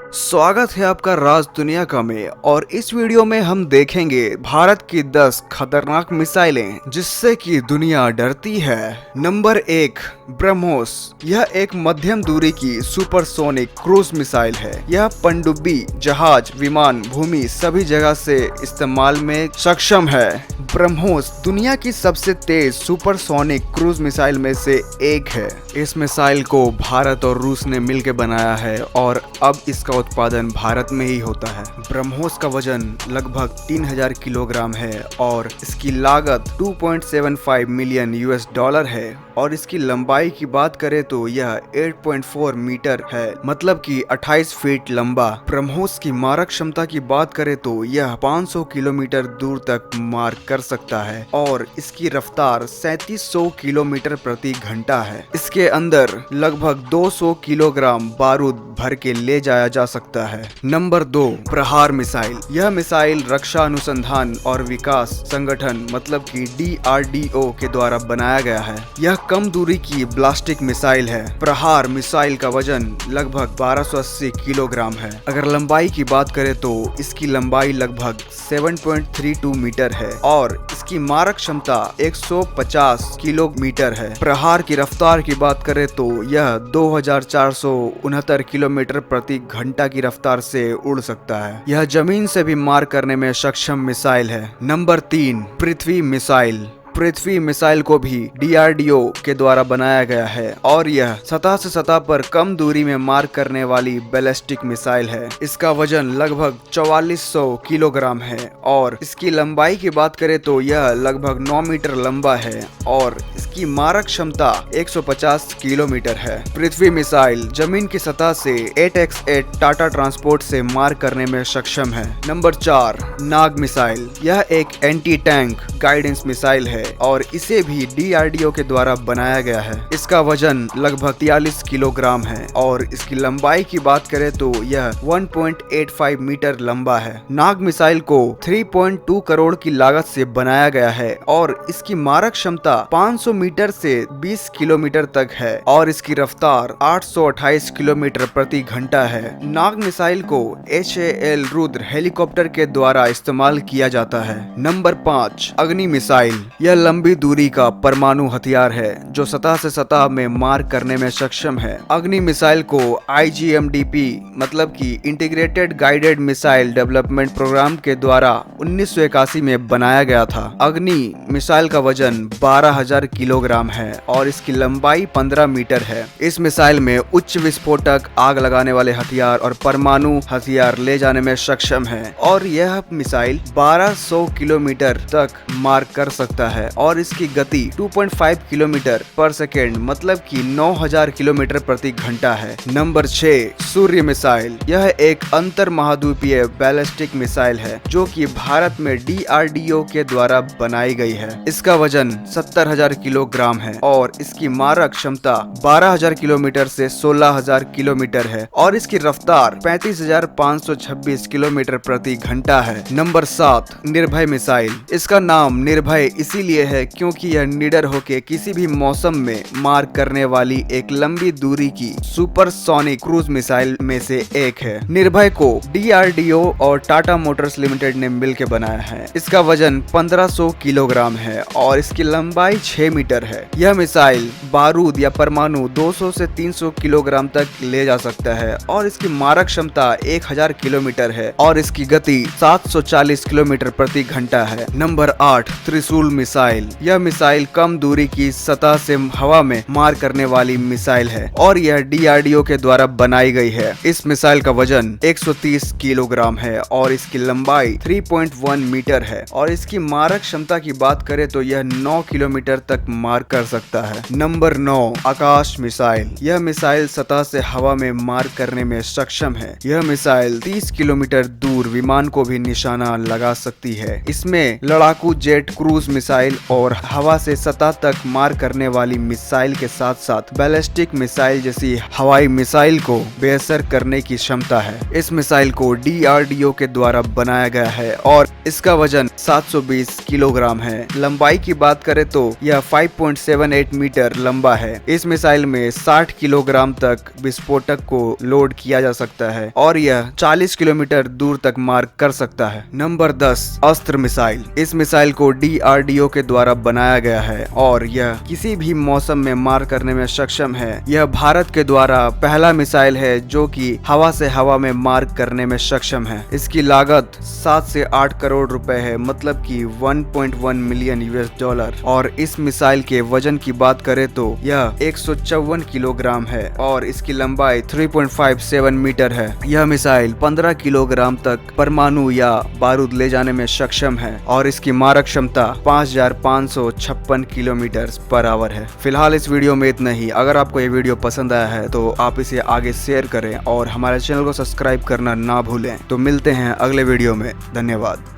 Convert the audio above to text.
स्वागत है आपका राज दुनिया का में। और इस वीडियो में हम देखेंगे भारत की 10 खतरनाक मिसाइलें जिससे कि दुनिया डरती है। नंबर 1, ब्रह्मोस। यह एक मध्यम दूरी की सुपरसोनिक क्रूज मिसाइल है। यह पनडुब्बी, जहाज, विमान, भूमि सभी जगह से इस्तेमाल में सक्षम है। ब्रह्मोस दुनिया की सबसे तेज सुपरसोनिक क्रूज मिसाइल में से एक है। इस मिसाइल को भारत और रूस ने मिलकर बनाया है और अब इसका उत्पादन भारत में ही होता है। ब्रह्मोस का वजन लगभग 3000 किलोग्राम है और इसकी लागत 2.75 मिलियन यूएस डॉलर है। और इसकी लंबाई की बात करें तो यह 8.4 मीटर है, मतलब कि 28 फीट लंबा। ब्रह्मोस की मारक क्षमता की बात करें तो यह 500 किलोमीटर दूर तक मार कर सकता है और इसकी रफ्तार 3700 किलोमीटर प्रति घंटा है। इसके अंदर लगभग 200 किलोग्राम बारूद भर के ले जाया जा सकता है। नंबर 2, प्रहार मिसाइल। यह मिसाइल रक्षा अनुसंधान और विकास संगठन मतलब कि DRDO के द्वारा बनाया गया है। यह कम दूरी की ब्लास्टिक मिसाइल है। प्रहार मिसाइल का वजन लगभग 1280 किलोग्राम है। अगर लंबाई की बात करें तो इसकी लंबाई लगभग 7.32 मीटर है और इसकी मारक क्षमता 150 किलोमीटर है। प्रहार की रफ्तार की बात करें तो यह 2469 किलोमीटर प्रति घंटा की रफ्तार से उड़ सकता है। यह जमीन से भी मार करने में सक्षम मिसाइल है। नंबर 3, पृथ्वी मिसाइल। पृथ्वी मिसाइल को भी DRDO के द्वारा बनाया गया है और यह सतह से सतह पर कम दूरी में मार करने वाली बैलिस्टिक मिसाइल है। इसका वजन लगभग 4400 किलोग्राम है और इसकी लंबाई की बात करें तो यह लगभग 9 मीटर लंबा है और इसकी मारक क्षमता 150 किलोमीटर है। पृथ्वी मिसाइल जमीन की सतह से 8x8 टाटा ट्रांसपोर्ट से मार करने में सक्षम है। नंबर 4, नाग मिसाइल। यह एक एंटी टैंक गाइडेंस मिसाइल है और इसे भी DRDO के द्वारा बनाया गया है। इसका वजन लगभग 43 किलोग्राम है और इसकी लंबाई की बात करें तो यह 1.85 मीटर लंबा है। नाग मिसाइल को 3.2 करोड़ की लागत से बनाया गया है और इसकी मारक क्षमता 500 मीटर से 20 किलोमीटर तक है और इसकी रफ्तार 828 किलोमीटर प्रति घंटा है। नाग मिसाइल को HAL रुद्र हेलीकॉप्टर के द्वारा इस्तेमाल किया जाता है। नंबर 5, अग्नि मिसाइल। यह लंबी दूरी का परमाणु हथियार है जो सतह से सतह में मार करने में सक्षम है। अग्नि मिसाइल को IGMDP मतलब कि integrated guided missile development programme के द्वारा 1981 में बनाया गया था। अग्नि मिसाइल का वजन 12,000 किलोग्राम है और इसकी लंबाई 15 मीटर है। इस मिसाइल में उच्च विस्फोटक, आग लगाने वाले हथियार और परमाणु हथियार ले जाने में सक्षम है और यह मिसाइल 1200 किलोमीटर तक मार कर सकता है और इसकी गति 2.5 किलोमीटर पर सेकेंड मतलब कि 9000 किलोमीटर प्रति घंटा है। नंबर 6, सूर्य मिसाइल। यह एक अंतर महाद्वीपीय बैलिस्टिक मिसाइल है जो कि भारत में DRDO के द्वारा बनाई गई है। इसका वजन 70,000 किलोग्राम है और इसकी मारक क्षमता 12,000 किलोमीटर से 16,000 किलोमीटर है और इसकी रफ्तार 35,526 किलोमीटर प्रति घंटा है। नंबर 7, निर्भय मिसाइल। इसका नाम निर्भय इसीलिए है क्योंकि यह निडर होकर किसी भी मौसम में मार करने वाली एक लंबी दूरी की सुपरसोनिक क्रूज मिसाइल में से एक है। निर्भय को DRDO और टाटा मोटर्स लिमिटेड ने मिलकर बनाया है। इसका वजन 1500 किलोग्राम है और इसकी लंबाई 6 मीटर है। यह मिसाइल बारूद या परमाणु 200 से 300 किलोग्राम तक ले जा सकता है और इसकी मारक क्षमता 1000 किलोमीटर है और इसकी गति 740 किलोमीटर प्रति घंटा है। नंबर 8, त्रिशूल मिसाइल। यह मिसाइल कम दूरी की सतह से हवा में मार करने वाली मिसाइल है और यह DRDO के द्वारा बनाई गई है। इस मिसाइल का वजन 130 किलोग्राम है और इसकी लंबाई 3.1 मीटर है और इसकी मारक क्षमता की बात करें तो यह 9 किलोमीटर तक मार कर सकता है। नंबर 9, आकाश मिसाइल। यह मिसाइल सतह से हवा में मार करने में सक्षम है। यह मिसाइल 30 किलोमीटर दूर विमान को भी निशाना लगा सकती है। इसमें लड़ाकू जेट क्रूज मिसाइल मिसाइल और हवा से सतह तक मार करने वाली मिसाइल के साथ साथ बैलिस्टिक मिसाइल जैसी हवाई मिसाइल को बेअसर करने की क्षमता है। इस मिसाइल को DRDO के द्वारा बनाया गया है और इसका वजन 720 किलोग्राम है। लंबाई की बात करें तो यह 5.78 मीटर लंबा है। इस मिसाइल में 60 किलोग्राम तक विस्फोटक को लोड किया जा सकता है और यह 40 किलोमीटर दूर तक मार कर सकता है। नंबर 10, अस्त्र मिसाइल। इस मिसाइल को DRDO के द्वारा बनाया गया है और यह किसी भी मौसम में मार करने में सक्षम है। यह भारत के द्वारा पहला मिसाइल है जो कि हवा से हवा में मार करने में सक्षम है। इसकी लागत 7 से 8 करोड़ रुपए है, मतलब कि 1.1 मिलियन $। और इस मिसाइल के वजन की बात करें तो यह 154 किलोग्राम है और इसकी लंबाई 3.57 मीटर है। यह मिसाइल 15 किलोग्राम तक परमाणु या बारूद ले जाने में सक्षम है और इसकी मारक क्षमता 5556 किलोमीटर पर आवर है। फिलहाल इस वीडियो में इतना ही। अगर आपको ये वीडियो पसंद आया है तो आप इसे आगे शेयर करें और हमारे चैनल को सब्सक्राइब करना ना भूलें। तो मिलते हैं अगले वीडियो में। धन्यवाद।